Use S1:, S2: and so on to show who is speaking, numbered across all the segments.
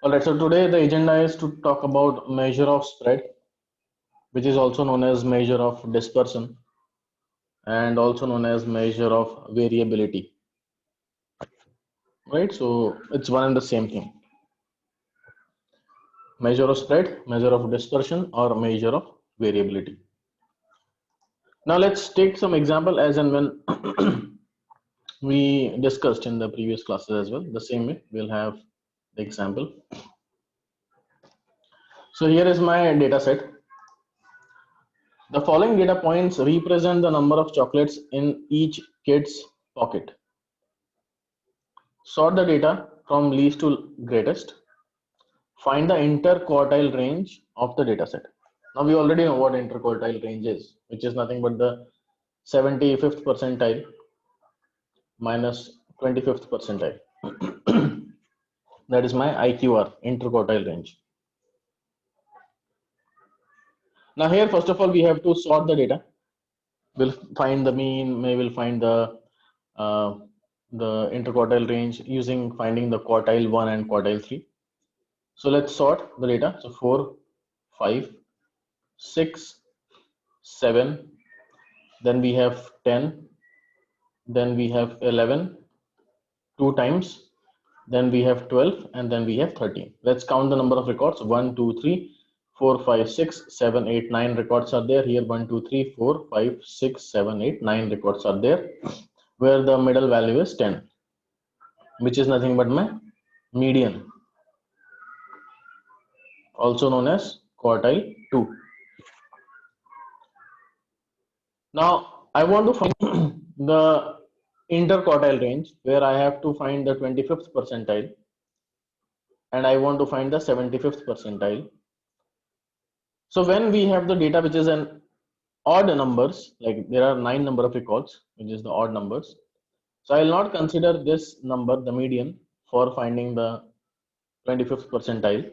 S1: Alright, so today the agenda is to talk about measure of spread, which is also known as measure of dispersion and also known as measure of variability. Right, so it's one and the same thing. Measure of spread, measure of dispersion, or measure of variability. Now let's take some example as and when we discussed in the previous classes as well. The same way we'll have the example. So here is my data set. The following data points represent the number of chocolates in each kid's pocket. Sort the data from least to greatest. Find the interquartile range of the dataset. Now we already know what interquartile range is, which is nothing but the 75th percentile minus 25th percentile. That is my IQR, interquartile range. Now here, first of all, we have to sort the data. We'll find the mean, we'll find the interquartile range using finding the quartile 1 and quartile 3. So let's sort the data. So 4, 5, 6, 7, then we have 10, then we have 11, 2 times, then we have 12, and then we have 13. Let's count the number of records. 1, 2, 3, 4, 5, 6, 7, 8, 9 records are there. Here 1, 2, 3, 4, 5, 6, 7, 8, 9 records are there, where the middle value is 10, which is nothing but my median, also known as quartile 2. Now I want to find the interquartile range, where I have to find the 25th percentile and I want to find the 75th percentile. So when we have the data which is an odd numbers, like there are 9 number of records, which is the odd numbers, so I will not consider this number the median for finding the 25th percentile.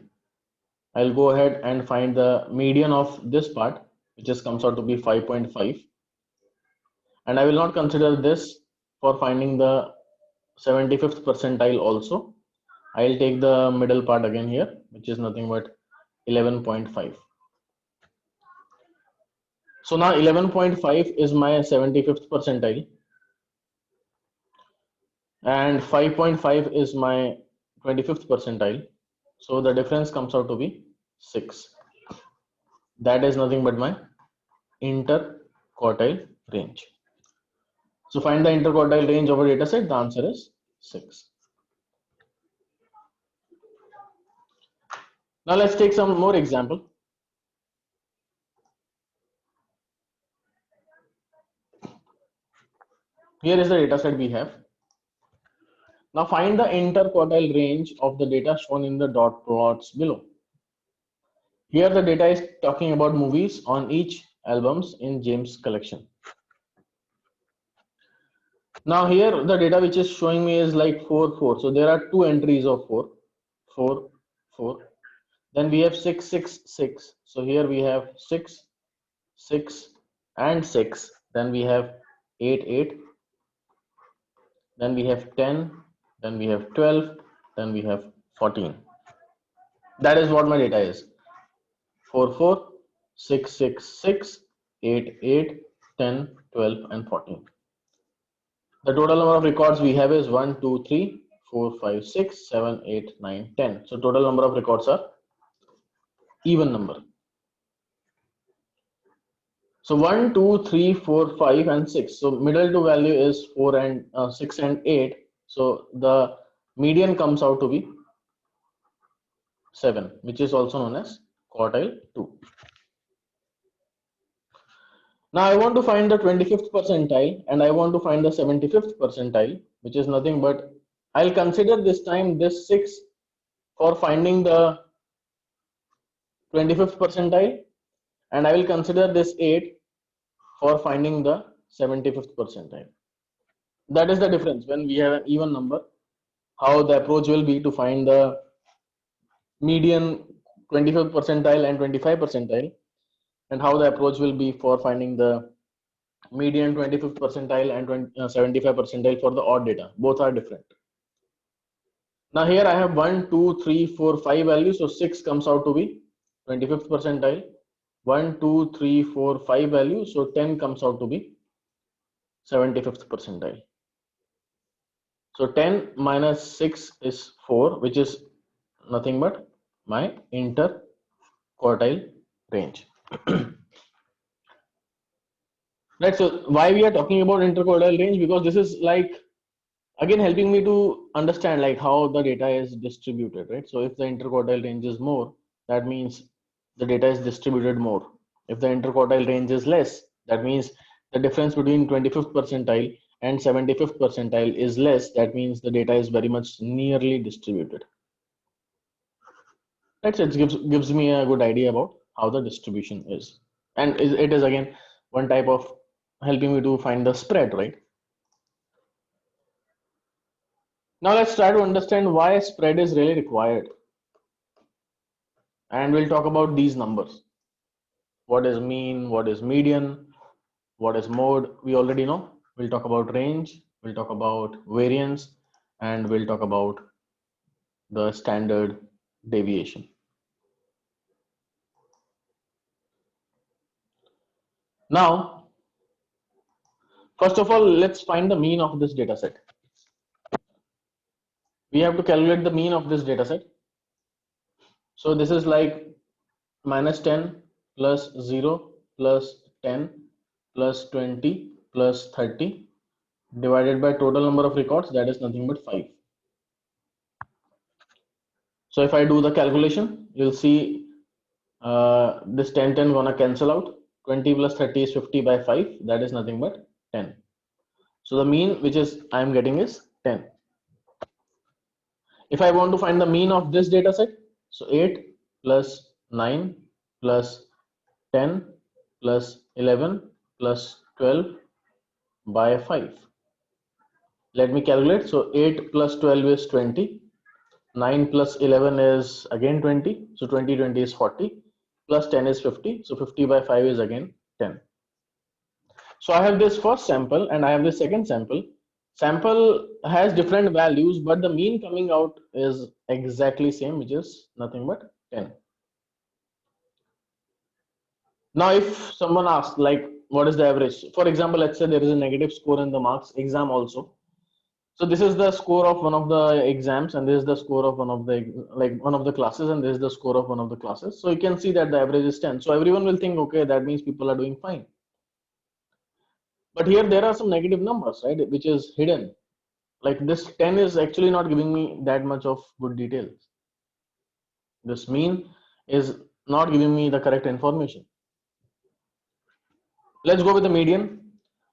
S1: I'll go ahead and find the median of this part, which just comes out to be 5.5, and I will not consider this for finding the 75th percentile also. I'll take the middle part again here, which is nothing but 11.5. So now 11.5 is my 75th percentile and 5.5 is my 25th percentile. So the difference comes out to be 6. That is nothing but my interquartile range. So find the interquartile range of a data set. The answer is 6. Now let's take some more example. Here is the data set we have. Now find the interquartile range of the data shown in the dot plots below. Here the data is talking about movies on each albums in James collection. Now here the data which is showing me is like 4, 4. So there are 2 entries of 4, 4, 4. Then we have 6, 6, 6. So here we have 6, 6 and 6. Then we have 8, 8. Then we have 10. Then we have 12. Then we have 14. That is what my data is. 4, 4, 6, 6, 6, 8, 8, 10, 12 and 14. The total number of records we have is 1, 2, 3, 4, 5, 6, 7, 8, 9, 10. So total number of records are even number. So 1, 2, 3, 4, 5 and 6. So middle two value is 4 and 6 and 8. So the median comes out to be 7, which is also known as quartile 2. Now I want to find the 25th percentile and I want to find the 75th percentile, which is nothing but I'll consider this time this 6 for finding the 25th percentile and I will consider this 8 for finding the 75th percentile. That is the difference. When we have an even number, how the approach will be to find the median 25th percentile and 25th percentile, and how the approach will be for finding the median 25th percentile and 75th percentile for the odd data. Both are different. Now here I have 1, 2, 3, 4, 5 values. So 6 comes out to be 25th percentile. 1, 2, 3, 4, 5 values. So 10 comes out to be 75th percentile. So 10 minus 6 is 4, which is nothing but my interquartile range. Right. So why we are talking about interquartile range? Because this is like again helping me to understand like how the data is distributed, right? So if the interquartile range is more, that means the data is distributed more. If the interquartile range is less, that means the difference between 25th percentile and 75th percentile is less. That means the data is very much nearly distributed. Right, so it gives me a good idea about how the distribution is, and it is again one type of helping me to find the spread, right? Now let's try to understand why spread is really required, and we'll talk about these numbers. What is mean? What is median? What is mode? We already know. We'll talk about range. We'll talk about variance, and we'll talk about the standard deviation. Now, first of all, let's find the mean of this data set. We have to calculate the mean of this data set. So this is like minus 10 plus 0 plus 10 plus 20 plus 30 divided by total number of records, that is nothing but 5. So if I do the calculation, you'll see this 10 gonna cancel out. 20 plus 30 is 50 by 5, that is nothing but 10. So the mean which is I'm getting is 10. If I want to find the mean of this data set, so 8 plus 9 plus 10 plus 11 plus 12 by 5. Let me calculate. So 8 plus 12 is 20. 9 plus 11 is again 20. So 20 is 40. Plus 10 is 50. So 50 by 5 is again 10. So I have this first sample and I have this second sample. Sample has different values, but the mean coming out is exactly same, which is nothing but 10. Now, if someone asks like, what is the average? For example, let's say there is a negative score in the marks exam also. So this is the score of one of the exams, and this is the score of one of the classes, and this is the score of one of the classes. So you can see that the average is 10. So everyone will think, okay, that means people are doing fine. But here there are some negative numbers, right, which is hidden. Like this 10 is actually not giving me that much of good details. This mean is not giving me the correct information. Let's go with the median.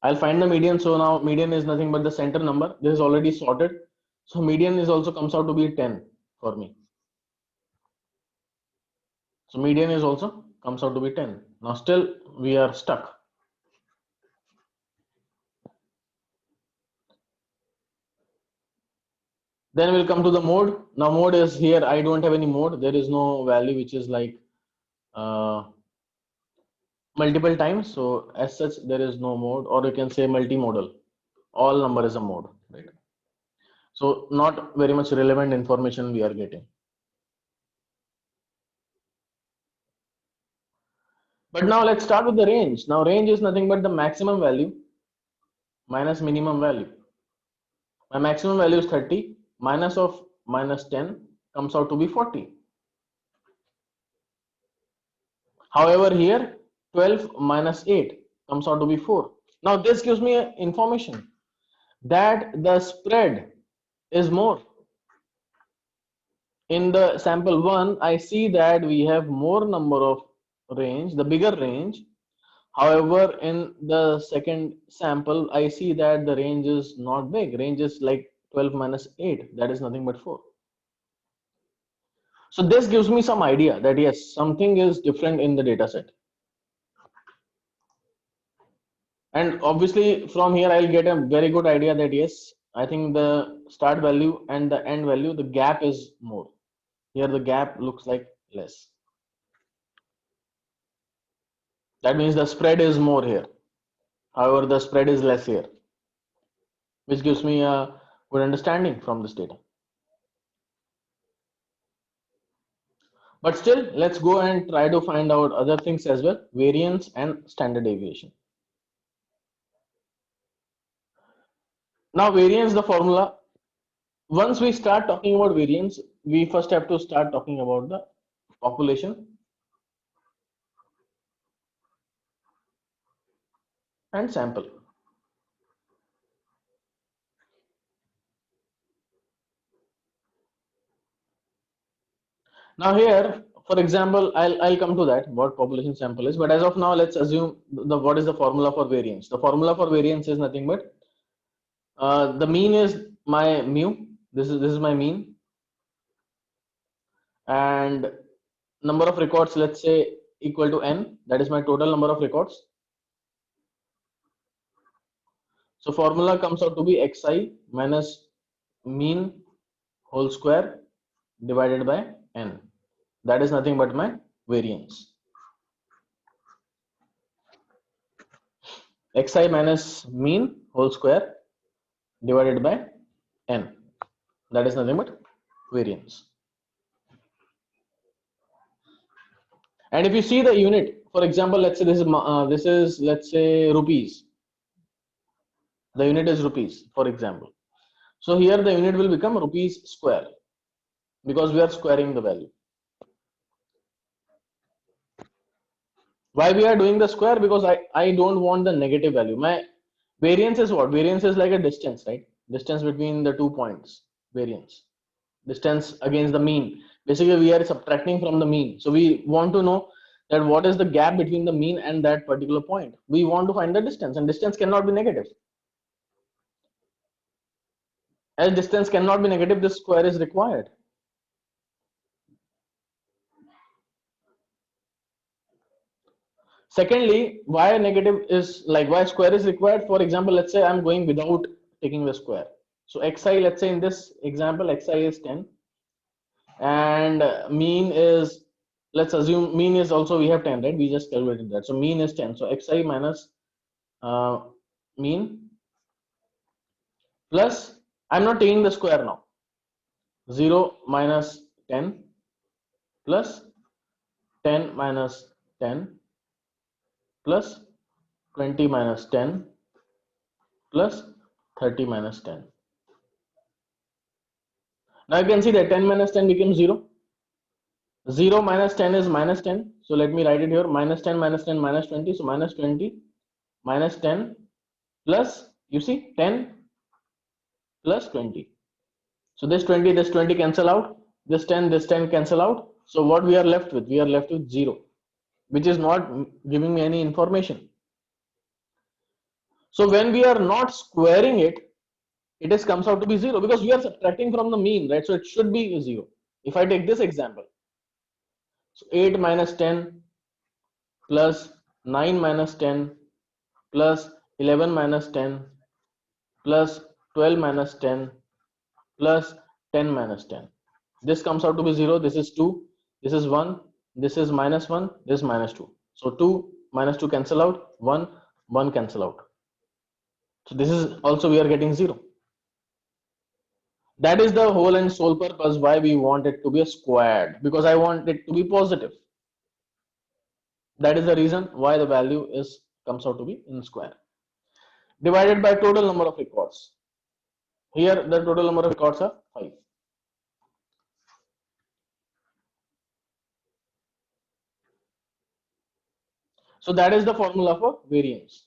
S1: I'll find the median. So now median is nothing but the center number. This is already sorted. So median is also comes out to be 10 for me. So median is also comes out to be 10. Now still we are stuck. Then we'll come to the mode. Now mode is here. I don't have any mode. There is no value which is like multiple times. So as such, there is no mode, or you can say multimodal. All number is a mode, right? So not very much relevant information we are getting. But now let's start with the range. Now range is nothing but the maximum value minus minimum value. My maximum value is 30. Minus of minus 10 comes out to be 40. However, here 12 minus 8 comes out to be 4. Now this gives me information that the spread is more. In the sample 1, I see that we have more number of range, the bigger range. However, in the second sample, I see that the range is not big. Range is like 12 minus 8. That is nothing but 4. So this gives me some idea that yes, something is different in the data set. And obviously from here, I'll get a very good idea that yes, I think the start value and the end value, the gap is more. Here the gap looks like less. That means the spread is more here. However, the spread is less here, which gives me a good understanding from this data. But still, let's go and try to find out other things as well, variance and standard deviation. Now, variance, the formula. Once we start talking about variance, we first have to start talking about the population and sample. Now here, for example, I'll come to that what population sample is. But as of now, let's assume the what is the formula for variance. The formula for variance is nothing but the mean is my mu. This is my mean, and number of records, let's say, equal to n. That is my total number of records. So formula comes out to be xi minus mean whole square divided by n. That is nothing but my variance. Xi minus mean whole square divided by n. That is nothing but variance. And if you see the unit, for example, let's say this is let's say rupees. The unit is rupees, for example. So here the unit will become rupees square because we are squaring the value. Why we are doing the square? Because I don't want the negative value. My variance is what? Variance is like a distance, right? Distance between the 2 points. Variance. Distance against the mean. Basically, we are subtracting from the mean. So we want to know that what is the gap between the mean and that particular point. We want to find the distance, and distance cannot be negative. As distance cannot be negative, this square is required. Secondly, why negative is like why square is required. For example, let's say I'm going without taking the square. So xi, let's say in this example, xi is 10, and mean is, let's assume mean is also we have 10, right? We just calculated that. So mean is 10. So xi minus mean plus, I'm not taking the square now. 0 minus 10 plus 10 minus 10 plus 20 minus 10 plus 30 minus 10. Now you can see that 10 minus 10 becomes 0. 0 minus 10 is minus 10. So let me write it here. Minus 10 minus 10 minus 20. So minus 20 minus 10 plus, you see, 10 plus 20. So this 20 cancel out. This 10 cancel out. So what we are left with? We are left with 0, which is not giving me any information. So when we are not squaring it, it is comes out to be 0 because we are subtracting from the mean, right? So it should be 0. If I take this example, so 8 minus 10 plus 9 minus 10 plus 11 minus 10 plus 12 minus 10 plus 10 minus 10. This comes out to be 0. This is 2. This is 1. This is minus 1. This is minus 2. So 2 minus 2 cancel out. 1 cancel out. So this is also we are getting 0. That is the whole and sole purpose why we want it to be a squared, because I want it to be positive. That is the reason why the value is comes out to be in square. Divided by total number of records. Here the total number of records are 5. So that is the formula for variance.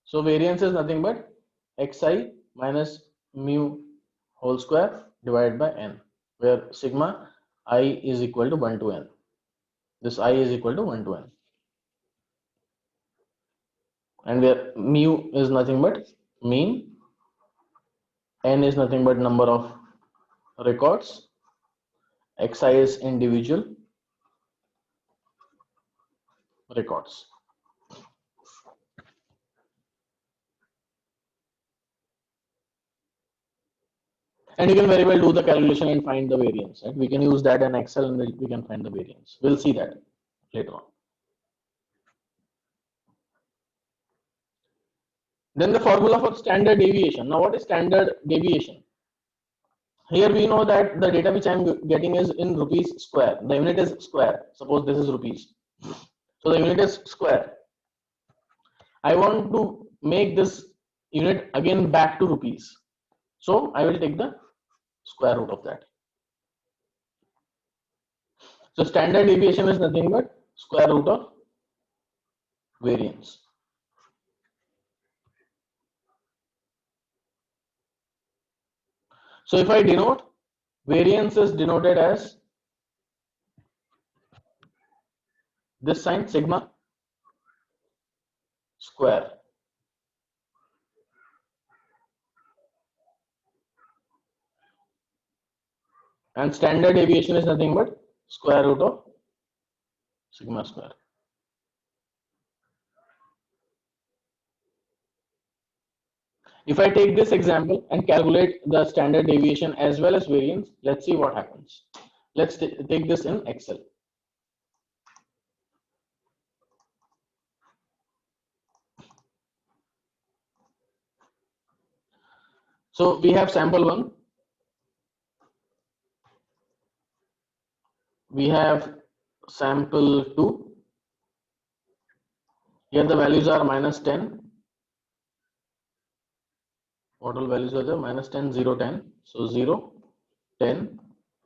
S1: So variance is nothing but xi minus mu whole square divided by n, where sigma I is equal to 1 to n. This I is equal to 1 to n. And where mu is nothing but mean, n is nothing but number of records, xi is individual records. And you can very well do the calculation and find the variance, right? We can use that in Excel and we can find the variance. We'll see that later on. Then the formula for standard deviation. Now what is standard deviation? Here we know that the data which I am getting is in rupees square. The unit is square. Suppose this is rupees. So the unit is square. I want to make this unit again back to rupees. So I will take the square root of that. So standard deviation is nothing but square root of variance. So if I denote, variance is denoted as this sign, sigma square. And standard deviation is nothing but square root of sigma square. If I take this example and calculate the standard deviation as well as variance, let's see what happens. Let's take this in Excel. So we have sample 1, we have sample 2. Here the values are -10. What all values are there? -10, 0, 10. So 0, 10,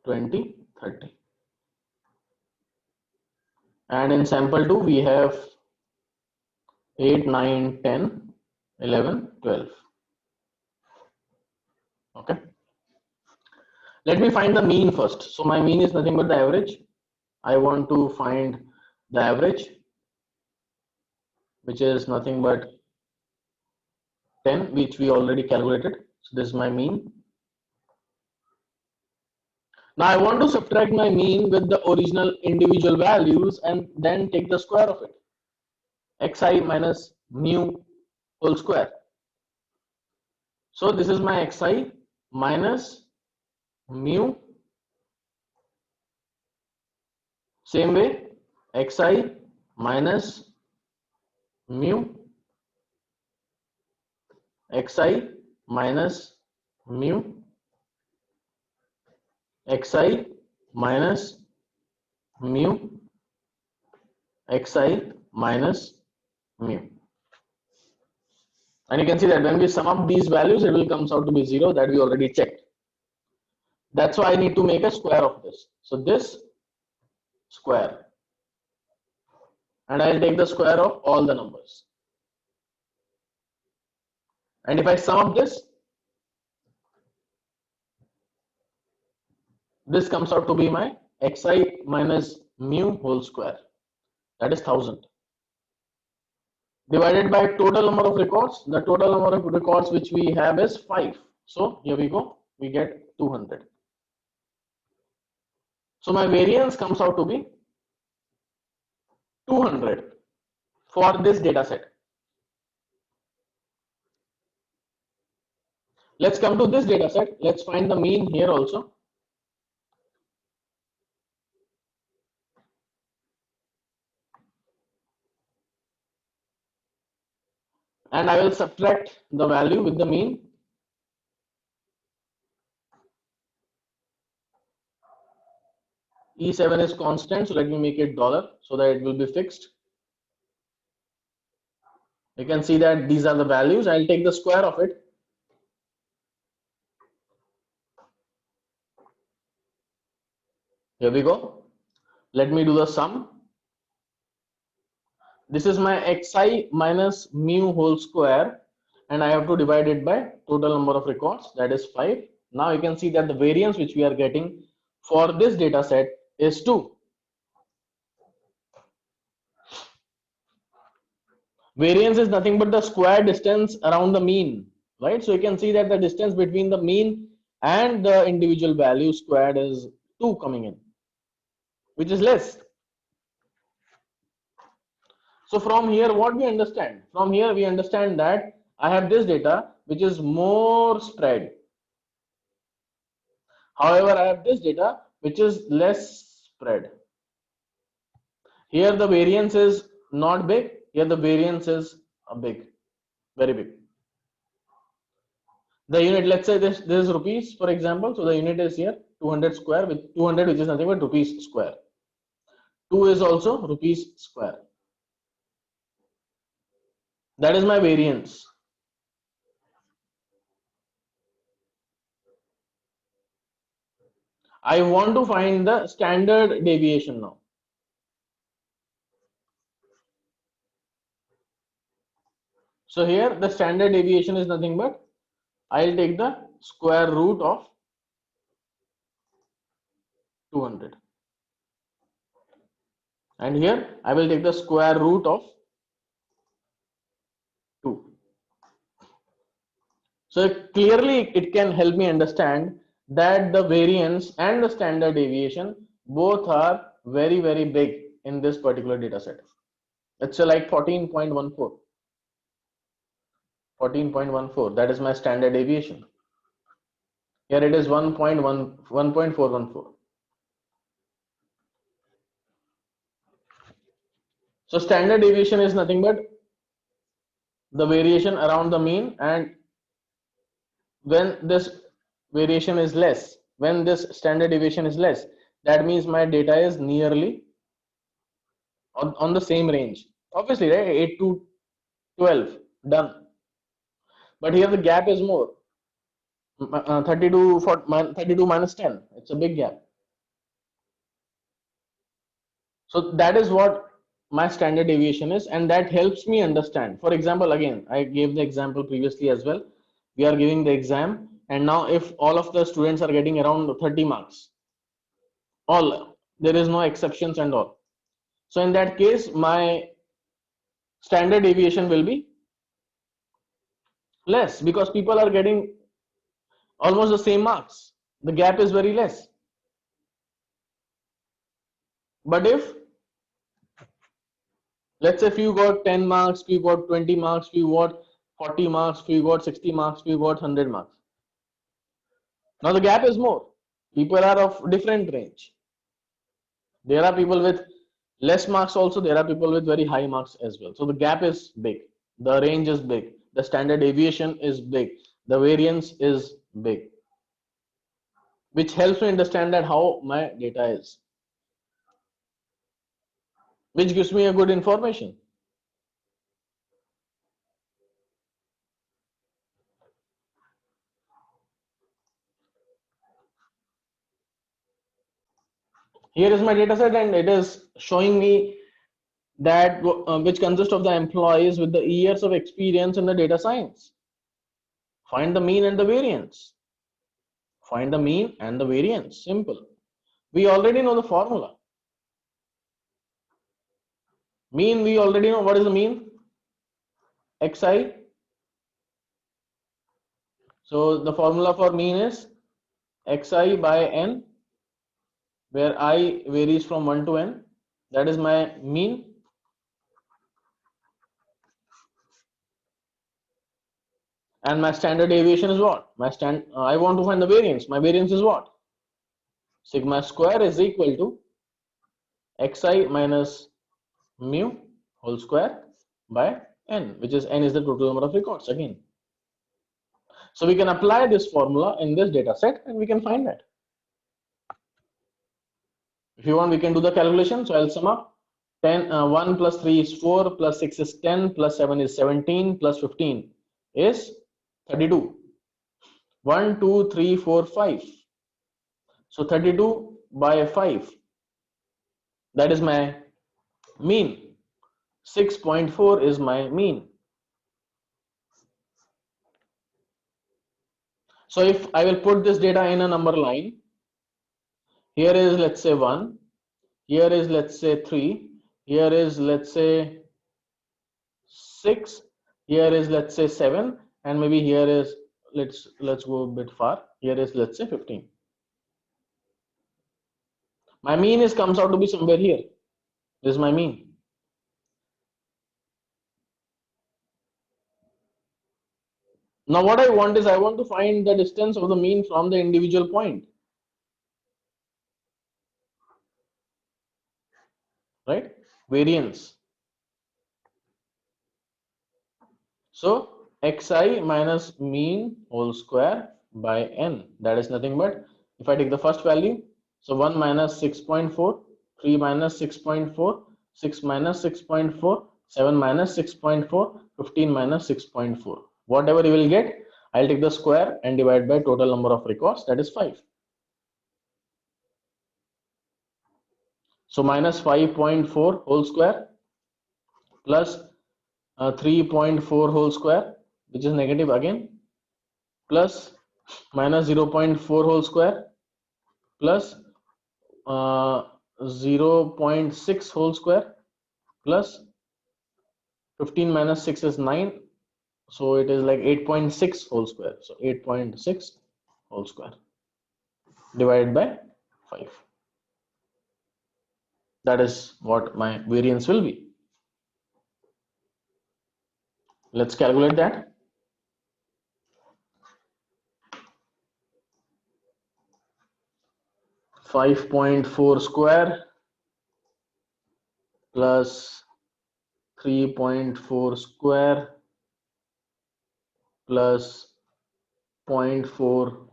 S1: 20, 30. And in sample 2 we have 8, 9, 10, 11, 12. Okay. Let me find the mean first. So my mean is nothing but the average. I want to find the average, which is nothing but 10, which we already calculated. So this is my mean. Now I want to subtract my mean with the original individual values and then take the square of it. Xi minus mu whole square. So this is my Xi minus mu. Same way, Xi minus mu, Xi minus mu, Xi minus mu, Xi minus mu. And you can see that when we sum up these values, it will comes out to be 0, that we already checked. That's why I need to make a square of this. So this square, and I'll take the square of all the numbers. And if I sum up this comes out to be my Xi minus mu whole square, that is 1000. Divided by total number of records, the total number of records which we have is 5. So here we go, we get 200. So my variance comes out to be 200 for this data set. Let's come to this data set. Let's find the mean here also. And I will subtract the value with the mean. E7 is constant, so let me make it dollar so that it will be fixed. You can see that these are the values. I'll take the square of it. Here we go. Let me do the sum. This is my Xi minus mu whole square, and I have to divide it by total number of records, that is 5. Now you can see that the variance which we are getting for this data set is 2. Variance is nothing but the square distance around the mean, right? So you can see that the distance between the mean and the individual value squared is 2 coming in, which is less. So from here, what we understand? From here, we understand that I have this data which is more spread. However, I have this data which is less spread. Here the variance is not big. Here the variance is big, very big. The unit, let's say this is rupees, for example. So the unit is here 200 square, with 200, which is nothing but rupees square. 2 is also rupees square. That is my variance. I want to find the standard deviation now. So here the standard deviation is nothing but I'll take the square root of 200, and here I will take the square root of 2. So clearly it can help me understand that the variance and the standard deviation both are very big in this particular data set. It's like 14.14. 14.14, that is my standard deviation. Here it is 1.414. So standard deviation is nothing but the variation around the mean, and when this variation is less, when this standard deviation is less, that means my data is nearly on the same range. Obviously, right? 8 to 12, done. But here the gap is more. 32 minus 10. It's a big gap. So that is what my standard deviation is, and that helps me understand. For example, again, I gave the example previously as well. We are giving the exam, and now if all of the students are getting around 30 marks, all, there is no exceptions and all. So in that case, my standard deviation will be less because people are getting almost the same marks. The gap is very less. But if, let's say, few got 10 marks, few got 20 marks, few got 40 marks, few got 60 marks, few got 100 marks. Now the gap is more. People are of different range. There are people with less marks also. There are people with very high marks as well. So the gap is big. The range is big. The standard deviation is big. The variance is big, which helps me understand that how my data is, which gives me a good information. Here is my data set, and it is showing me that which consists of the employees with the years of experience in the data science. Find the mean and the variance. Find the mean and the variance. Simple. We already know the formula. Mean, we already know. What is the mean? Xi. So the formula for mean is Xi by n, where I varies from 1 to n. That is my mean. And my standard deviation is what? I want to find the variance. My variance is what? Sigma square is equal to Xi minus mu whole square by n, which is n is the total number of records again. So we can apply this formula in this data set and we can find that. If you want, we can do the calculation. So I'll sum up. 1 plus 3 is 4, plus 6 is 10, plus 7 is 17, plus 15 is 32. 1, 2, 3, 4, 5. So 32 by 5. That is my mean. 6.4 is my mean. So if I will put this data in a number line, here is, let's say, 1, here is, let's say, 3, here is, let's say, 6, here is, let's say, 7, and maybe here is, let's go a bit far, here is, let's say, 15. My mean is comes out to be somewhere here. This is my mean. Now what I want is I want to find the distance of the mean from the individual point, right? Variance. So xi minus mean whole square by n. That is nothing but, if I take the first value, so 1 minus 6.4, 3 minus 6.4, 6 minus 6.4, 7 minus 6.4, 15 minus 6.4. Whatever you will get, I'll take the square and divide by total number of records, that is 5. So minus 5.4 whole square plus 3.4 whole square, which is negative again, plus minus 0.4 whole square plus 0.6 whole square plus 15 minus 6 is 9, so it is like 8.6 whole square. So 8.6 whole square divided by 5. That is what my variance will be. Let's calculate that. .4 square plus 3.4 square plus 0.4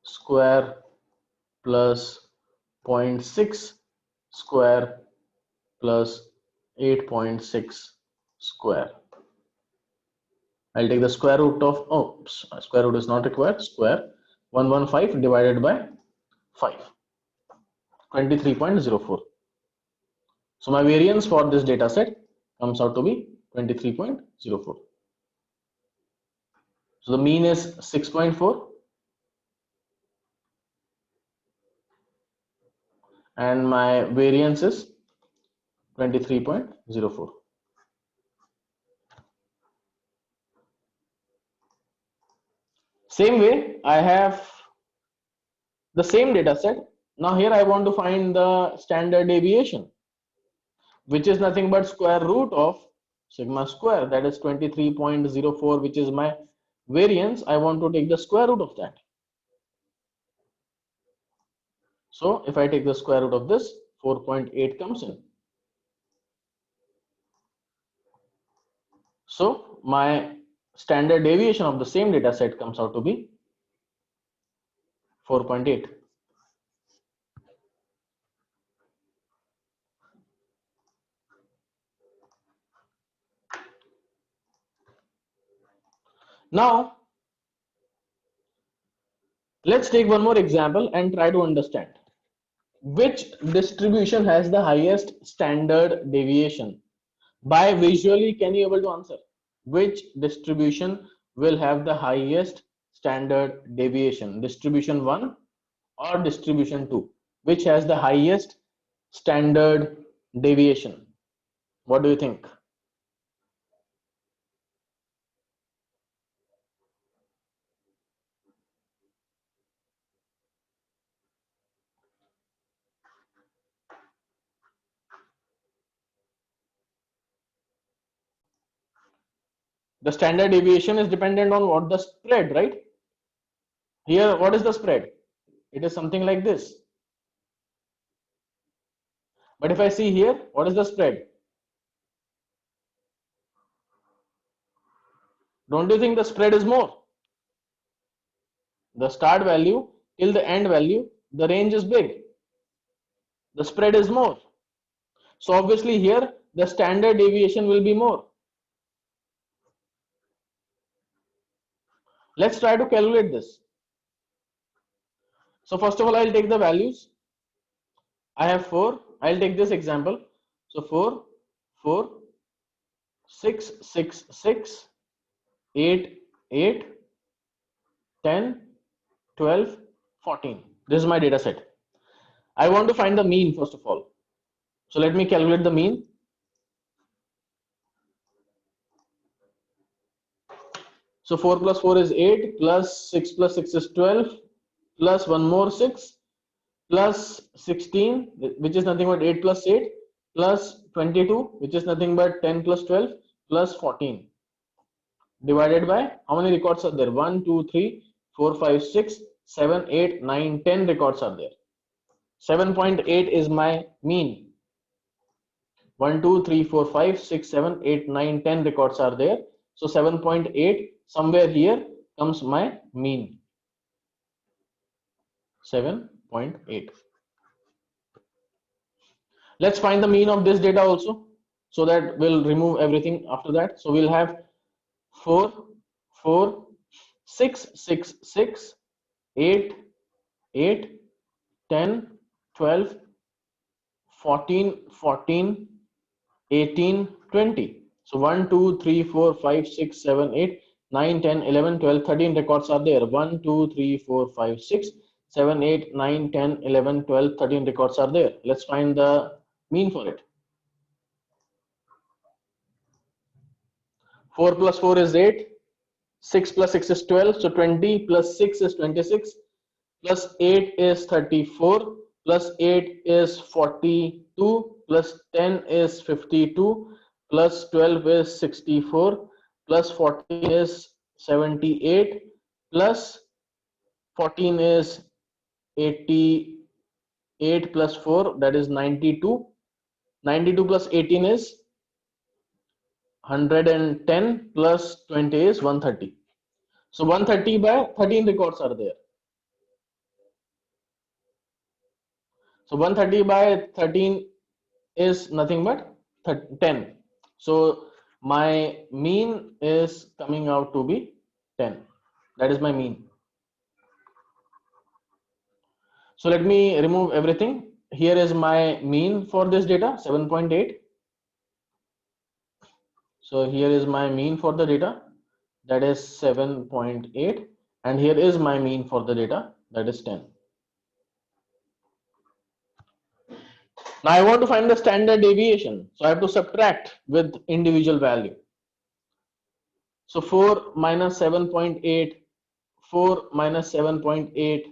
S1: square plus 0.6 square plus 8.6 square. I'll take the square root of, square root is not required, square 115 divided by 5, 23.04. So my variance for this data set comes out to be 23.04. So the mean is 6.4 and my variance is 23.04. Same way, I have the same data set. Now here I want to find the standard deviation, which is nothing but square root of sigma square, that is 23.04, which is my variance. I want to take the square root of that. So if I take the square root of this, 4.8 comes in. So my standard deviation of the same data set comes out to be 4.8. Now let's take one more example and try to understand which distribution has the highest standard deviation. By visually, can you able to answer which distribution will have the highest standard deviation? Distribution 1 or distribution 2? Which has the highest standard deviation? What do you think? The standard deviation is dependent on what? The spread, right? Here, what is the spread? It is something like this. But if I see here, what is the spread? Don't you think the spread is more? The start value till the end value, the range is big. The spread is more. So obviously here, the standard deviation will be more. Let's try to calculate this. So first of all, I'll take the values. I have 4. I'll take this example. So 4, 4, 6, 6, 6, 8, 8, 10, 12, 14. This is my data set. I want to find the mean first of all. So let me calculate the mean. So 4 plus 4 is 8, plus 6 plus 6 is 12, plus one more 6, plus 16, which is nothing but 8 plus 8, plus 22, which is nothing but 10 plus 12, plus 14. Divided by, how many records are there? 1, 2, 3, 4, 5, 6, 7, 8, 9, 10 records are there. 7.8 is my mean. 1, 2, 3, 4, 5, 6, 7, 8, 9, 10 records are there. So 7.8, somewhere here comes my mean. 7.8. Let's find the mean of this data also, so that we'll remove everything after that. So we'll have 4, 4, 6, 6, 6, 8, 8, 10, 12, 14, 14, 18, 20. So 1, 2, 3, 4, 5, 6, 7, 8, 9, 10, 11, 12, 13 records are there. 1, 2, 3, 4, 5, 6, 7, 8, 9, 10, 11, 12, 13 records are there. Let's find the mean for it. 4 plus 4 is 8. 6 plus 6 is 12. So 20 plus 6 is 26. Plus 8 is 34. Plus 8 is 42. Plus 10 is 52. Plus 12 is 64. Plus 14 is 78. Plus 14 is 88 plus 4, that is 92. 92 plus 18 is 110 plus 20 is 130. So 130 by 13 records are there. So 130 by 13 is nothing but 10. So my mean is coming out to be 10. That is my mean. So let me remove everything. Here is my mean for this data, 7.8. So here is my mean for the data, that is 7.8, and here is my mean for the data, that is 10. Now I want to find the standard deviation, so I have to subtract with individual value. So 4 minus 7.8, 4 minus 7.8,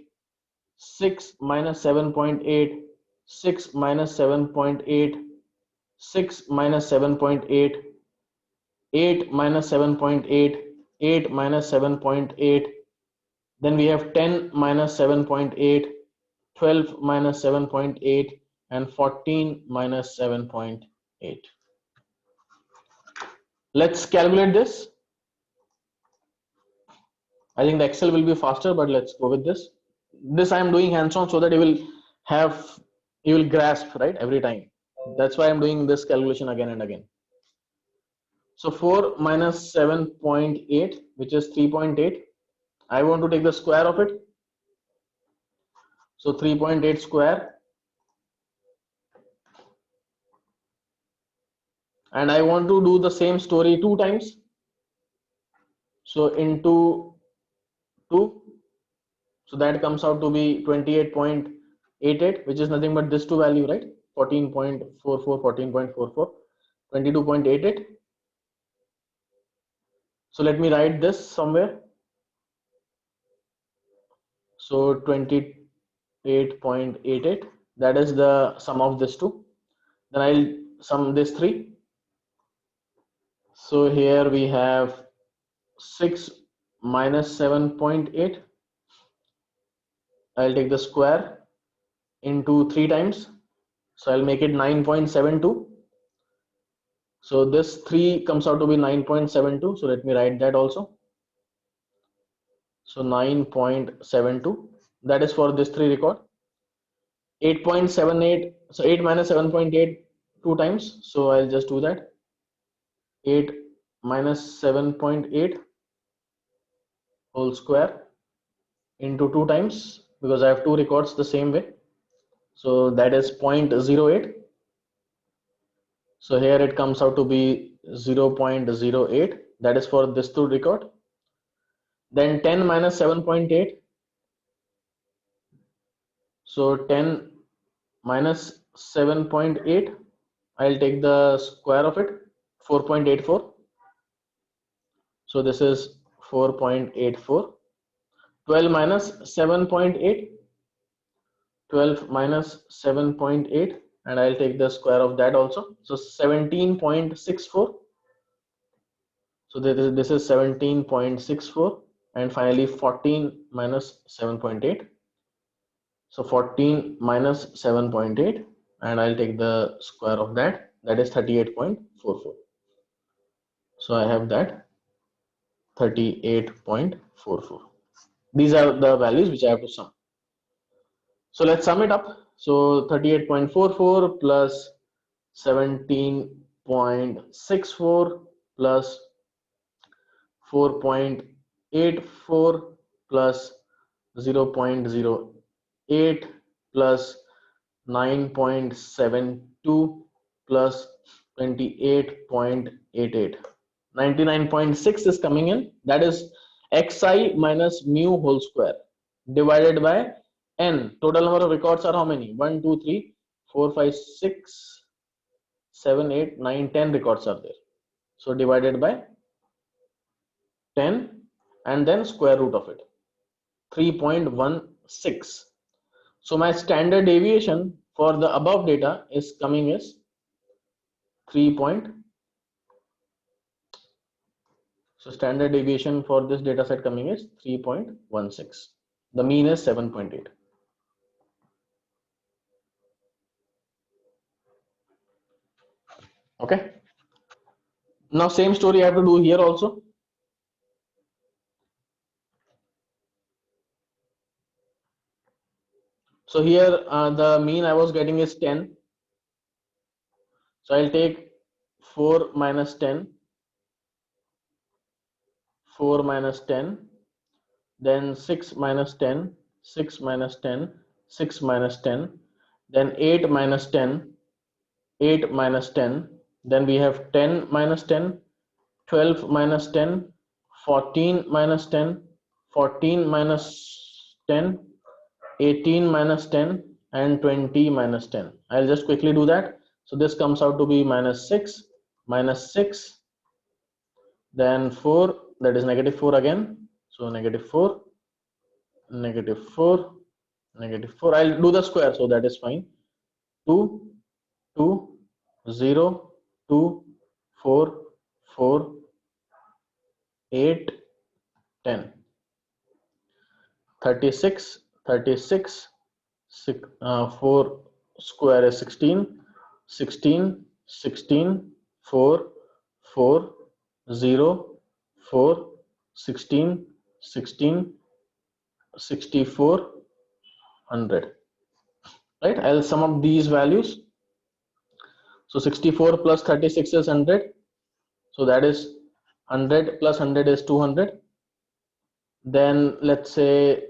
S1: 6 minus 7.8, 6 minus 7.8, 6 minus 7.8, 8 minus 7.8, 8 minus 7.8, then we have 10 minus 7.8, 12 minus 7.8, and 14 minus 7.8. Let's calculate this. I think the Excel will be faster, but let's go with this. This I am doing hands-on so that you will grasp, right, every time. That's why I'm doing this calculation again and again. So 4 minus 7.8, which is 3.8. I want to take the square of it. So 3.8 square. And I want to do the same story 2 times. So into 2. So that comes out to be 28.88, which is nothing but this 2 value, right? 14.44, 14.44, 22.88. So let me write this somewhere. So 28.88, that is the sum of this 2. Then I'll sum this 3. So here we have 6 minus 7.8. I'll take the square into 3 times. So I'll make it 9.72. So this 3 comes out to be 9.72. So let me write that also. So 9.72, that is for this 3 record. 8.78, so 8 minus 7.8 2 times. So I'll just do that. 8 minus 7.8 whole square into 2 times, because I have 2 records the same way. So that is 0.08. So here it comes out to be 0.08. That is for this 2 record. Then 10 minus 7.8. So 10 minus 7.8. I'll take the square of it, 4.84. So this is 4.84. 12 minus 7.8. 12 minus 7.8, and I'll take the square of that also. So 17.64. So this is 17.64, and finally 14 minus 7.8. So 14 minus 7.8, and I'll take the square of that. That is 38.44. So I have that. 38.44. These are the values which I have to sum. So let's sum it up. So 38.44 plus 17.64 plus 4.84 plus 0.08 plus 9.72 plus 28.88. 99.6 is coming in. That is xi minus mu whole square divided by n. Total number of records are how many? 1, 2, 3, 4, 5, 6, 7, 8, 9, 10 records are there. So divided by 10 and then square root of it, 3.16. So my standard deviation for the above data is coming as 3. So standard deviation for this data set coming is 3.16. The mean is 7.8. Okay. Now same story I have to do here also. So here the mean I was getting is 10. So I'll take 4 minus 10, 4 minus 10, then 6 minus 10, 6 minus 10, 6 minus 10, then 8 minus 10, 8 minus 10, then we have 10 minus 10, 12 minus 10, 14 minus 10, 14 minus 10, 18 minus 10, and 20 minus 10. I'll just quickly do that. So this comes out to be minus 6, then 4, that is negative 4 again. So negative 4, negative 4, negative 4. I'll do the square, so that is fine. 2, 2, 0, 2, 4, 4, 8, 10. 36, 36, 4 square is 16, 16, 16, 4, 4, 0, 4, 16, 16, 64, 100. Right? I'll sum up these values. So 64 plus 36 is 100. So that is 100 plus 100 is 200. Then let's say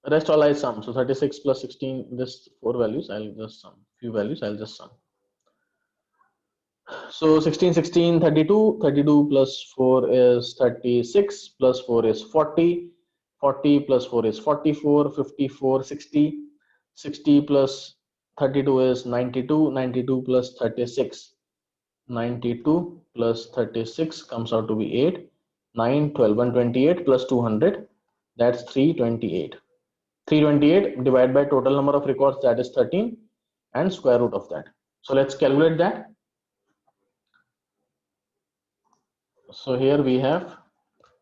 S1: rest all I sum. So 36 plus 16, this 4 values I'll just sum. Few values I'll just sum. So 16, 16, 32, 32 plus 4 is 36, plus 4 is 40, 40 plus 4 is 44, 54, 60, 60 plus 32 is 92, 92 plus 36, 92 plus 36 comes out to be 8, 9, 12, 128 plus 200, that's 328. 328 divided by total number of records, that is 13, and square root of that. So let's calculate that. So here we have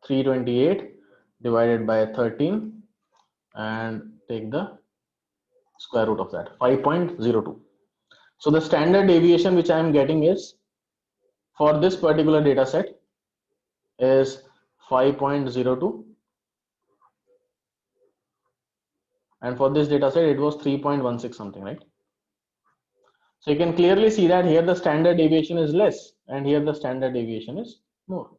S1: 328 divided by 13 and take the square root of that, 5.02. So the standard deviation which I am getting is for this particular data set is 5.02, and for this data set it was 3.16 something, right? So you can clearly see that here the standard deviation is less and here the standard deviation is more.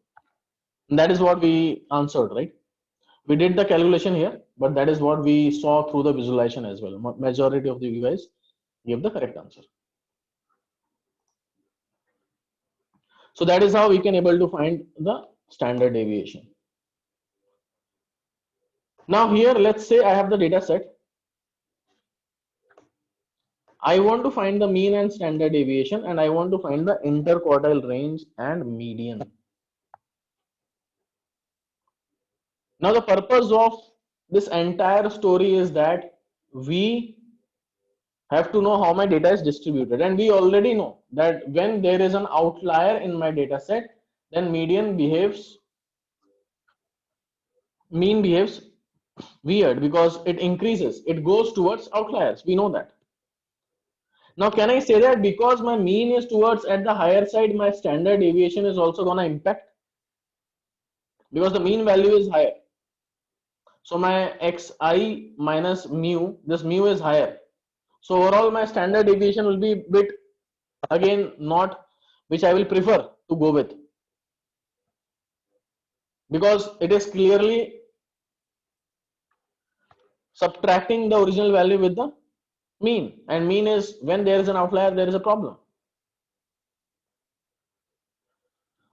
S1: And that is what we answered, right? We did the calculation here, but that is what we saw through the visualization as well. Majority of you guys gave the correct answer. So that is how we can able to find the standard deviation. Now here, let's say I have the data set. I want to find the mean and standard deviation, and I want to find the interquartile range and median. Now the purpose of this entire story is that we have to know how my data is distributed, and we already know that when there is an outlier in my data set, then mean behaves weird because it increases, it goes towards outliers. We know that. Now can I say that because my mean is towards at the higher side, my standard deviation is also going to impact? because the mean value is higher. So my xi minus mu, this mu is higher. So overall my standard deviation will be bit, again, not which I will prefer to go with, because it is clearly subtracting the original value with the mean, and mean is when there is an outlier, there is a problem.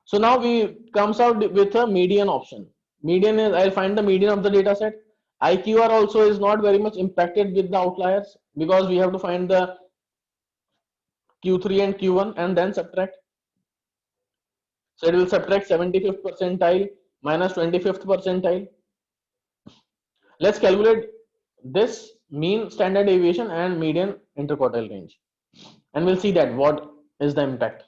S1: So now we comes out with a median option. Median is, I'll find the median of the data set. IQR also is not very much impacted with the outliers, because we have to find the Q3 and Q1 and then subtract. So it will subtract 75th percentile minus 25th percentile. Let's calculate this mean standard deviation and median interquartile range, and we'll see that what is the impact.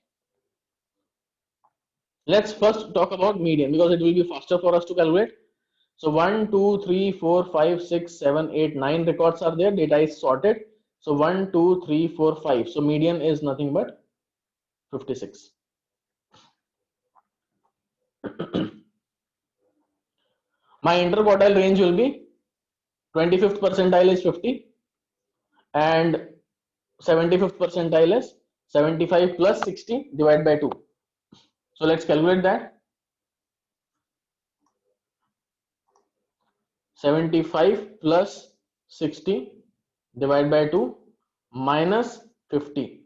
S1: Let's first talk about median, because it will be faster for us to calculate. So 1, 2, 3, 4, 5, 6, 7, 8, 9 records are there. Data is sorted. So 1, 2, 3, 4, 5. So median is nothing but 56. My interquartile range will be 25th percentile is 50 and 75th percentile is 75 plus 60 divided by 2. So let's calculate that. 75 plus 60 divided by 2 minus 50.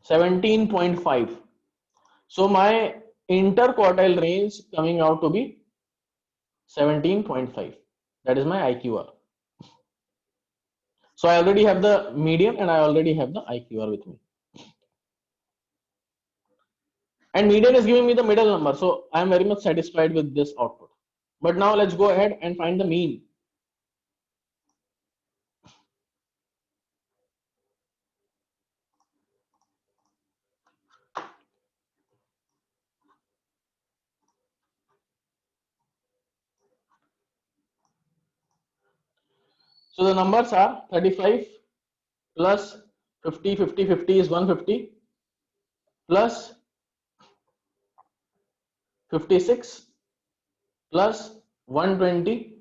S1: 17.5. So my interquartile range coming out to be 17.5. That is my IQR. So I already have the median and I already have the IQR with me. And median is giving me the middle number. So I am very much satisfied with this output. But now let's go ahead and find the mean. So the numbers are 35 plus 50, 50, 50 is 150 plus 56 plus 120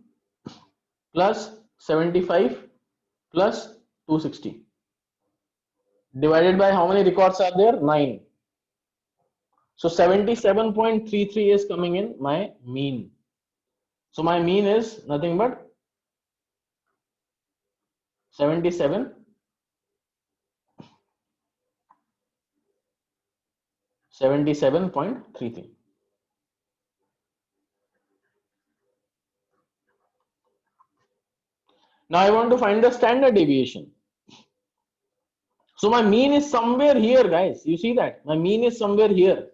S1: plus 75 plus 260 divided by how many records are there? 9. So 77.33 is coming in my mean. So my mean is nothing but 77.33. Now I want to find the standard deviation. So my mean is somewhere here, guys. You see that? My mean is somewhere here.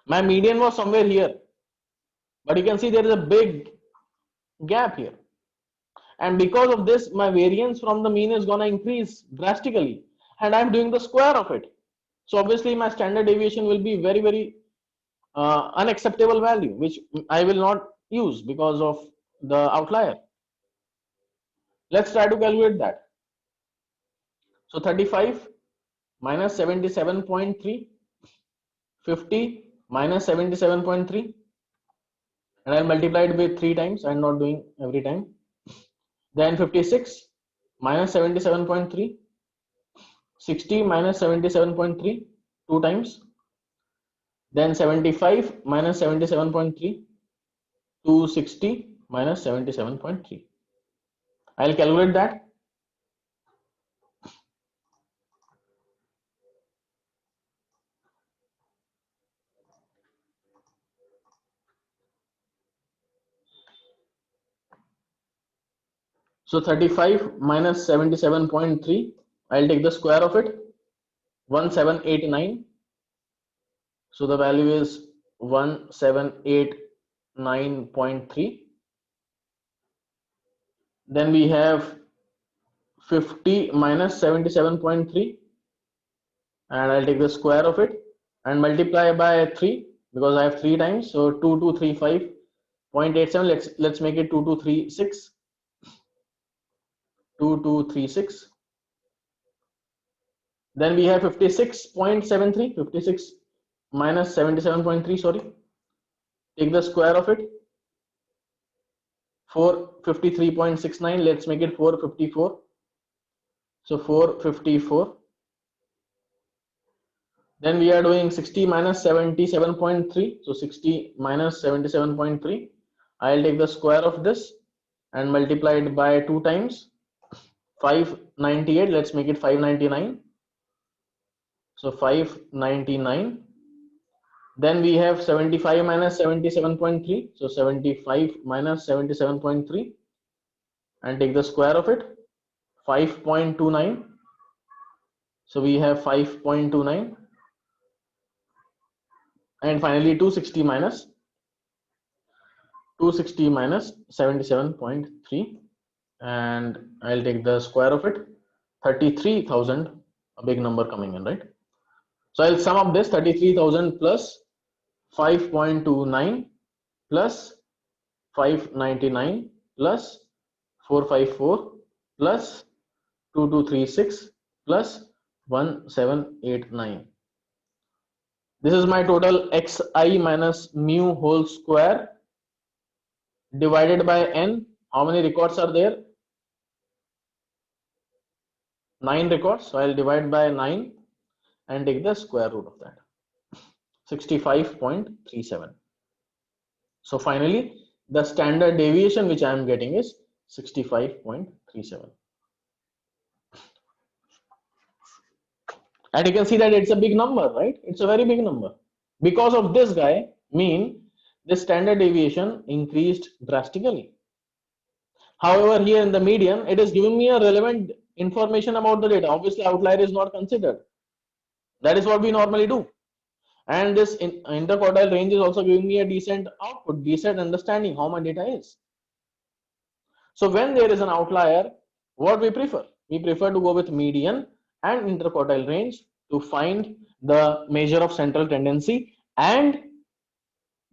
S1: My median was somewhere here. But you can see there is a big gap here. And because of this, my variance from the mean is going to increase drastically. And I'm doing the square of it. So obviously my standard deviation will be very, very unacceptable value, which I will not use because of the outlier. Let's try to calculate that. So 35 minus 77.3, 50 minus 77.3, and I'll multiply it with 3 times. I'm not doing every time. Then 56 minus 77.3, 60 minus 77.3, 2 times. Then 75 minus 77.3, 260 minus 77.3. I'll calculate that. So 35 minus 77.3, I'll take the square of it, 1789. So the value is 1789.3. Then we have 50 minus 77.3, and I'll take the square of it and multiply by 3 because I have 3 times. So 2235.87. Let's make it 2236. 2236. Then we have 56.73. 56 minus 77.3, sorry, take the square of it, 453.69, let's make it 454. So 454. Then we are doing 60 minus 77.3. So 60 minus 77.3. I'll take the square of this and multiply it by 2 times. 598. Let's make it 599. So 599. Then we have 75 minus 77.3. So 75 minus 77.3. And take the square of it. 5.29. So we have 5.29. And finally 260 minus 77.3, and I'll take the square of it, 33,000, a big number coming in, right? So I'll sum up this, 33,000 plus 5.29 plus 599 plus 454 plus 2236 plus 1789. This is my total xi minus mu whole square divided by n. How many records are there? 9 records. So I'll divide by 9 and take the square root of that. 65.37. So finally, the standard deviation which I am getting is 65.37. And you can see that it's a big number, right? It's a very big number. Because of this guy, the standard deviation increased drastically. However, here in the median, it is giving me a relevant information about the data. Obviously, outlier is not considered. That is what we normally do. And this interquartile range is also giving me a decent output, decent understanding how my data is. So when there is an outlier, what we prefer? We prefer to go with median and interquartile range to find the measure of central tendency and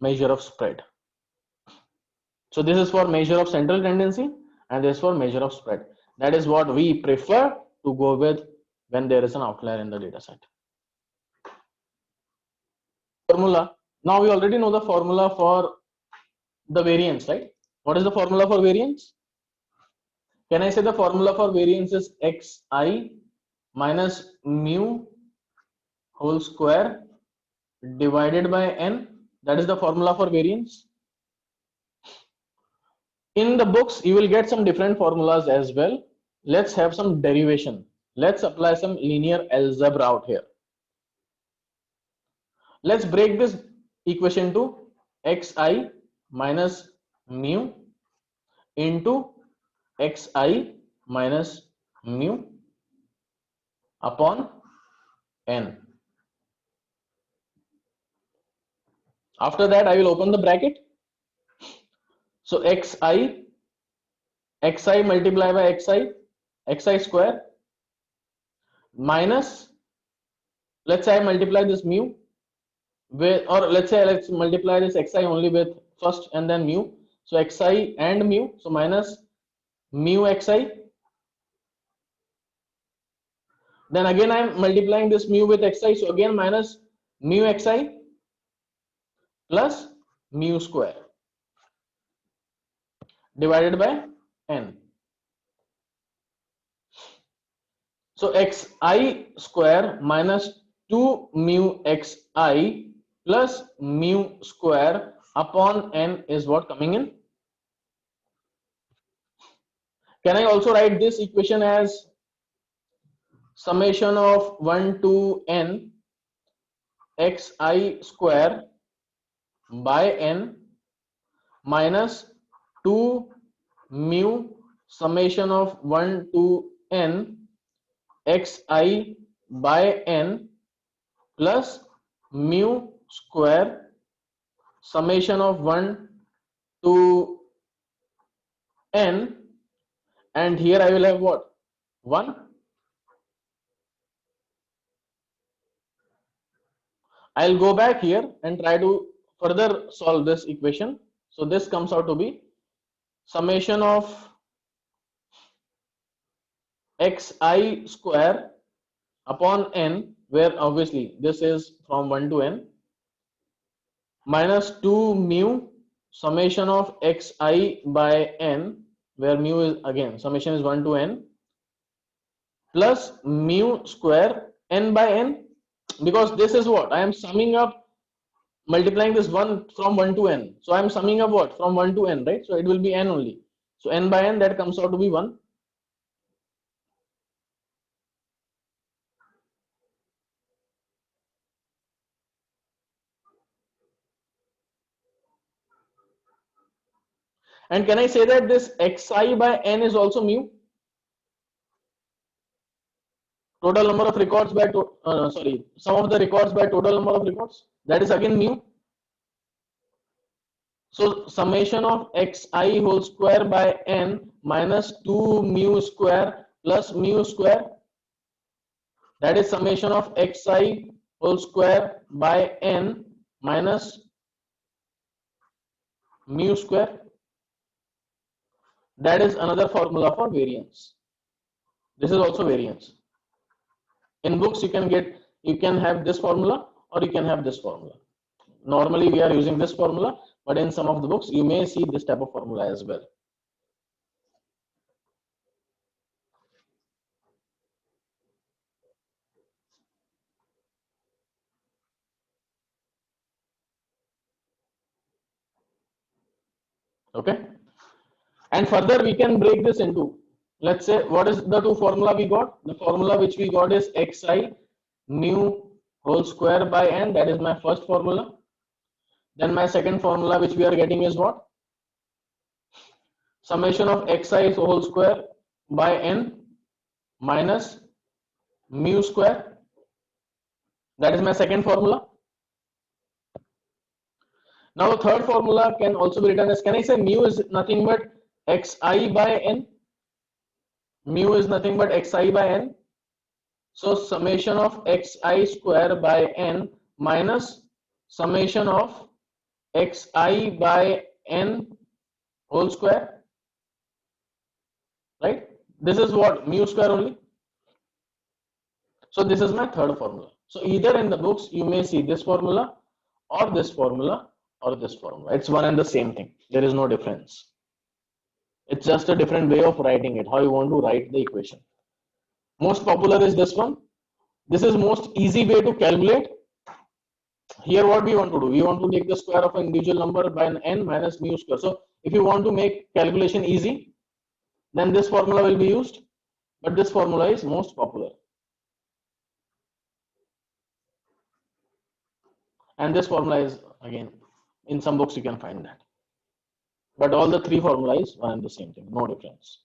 S1: measure of spread. So this is for measure of central tendency and this is for measure of spread. That is what we prefer to go with when there is an outlier in the data set. Formula. Now we already know the formula for the variance, right? What is the formula for variance? Can I say the formula for variance is xi minus mu whole square divided by n? That is the formula for variance. In the books, you will get some different formulas as well. Let's have some derivation. Let's apply some linear algebra out here. Let's break this equation to xi minus mu into xi minus mu upon n. After that, I will open the bracket. So xi multiply by xi square minus, let's say I multiply this mu with, or let's multiply this xi only with first and then mu. So xi and mu, so minus mu xi. Then again I am multiplying this mu with xi, so again minus mu xi plus mu square divided by n. So xi square minus 2 mu xi plus mu square upon n is what coming in. Can I also write this equation as summation of 1 to n xi square by n minus 2 mu summation of 1 to n xi by n plus mu square summation of 1 to n, and here I will have what? 1. I'll go back here and try to further solve this equation. So this comes out to be summation of xi square upon n, where obviously this is from 1 to n, minus 2 mu summation of xi by n, where mu is again summation is 1 to n, plus mu square n by n, because this is what I am summing up, multiplying this 1 from 1 to n. So I am summing up what from 1 to n, right? So it will be n only. So n by n, that comes out to be 1. And can I say that this xi by n is also mu? Total number of records by sorry, sum of the records by total number of records, that is again mu. So summation of xi whole square by n minus 2 mu square plus mu square, that is summation of xi whole square by n minus mu square, that is another formula for variance. This is also variance. In books you can have this formula or you can have this formula. Normally we are using this formula, but in some of the books you may see this type of formula as well. Okay, and further we can break this into, let's say, what is the two formula we got? The formula which we got is xi mu whole square by n, that is my first formula. Then my second formula which we are getting is what? Summation of xi whole square by n minus mu square, that is my second formula. Now the third formula can also be written as, can I say mu is nothing but xi by n? Mu is nothing but xi by n. So summation of xi square by n minus summation of xi by n whole square, right? This is what, mu square only. So this is my third formula. So either in the books you may see this formula or this formula or this formula. It's one and the same thing. There is no difference. It's just a different way of writing it, how you want to write the equation. Most popular is this one. This is most easy way to calculate. Here what we want to do, we want to take the square of an individual number by an n minus mu square. So if you want to make calculation easy, then this formula will be used, but this formula is most popular. And this formula is, again, in some books you can find that. But all the three formulas are the same thing, no difference.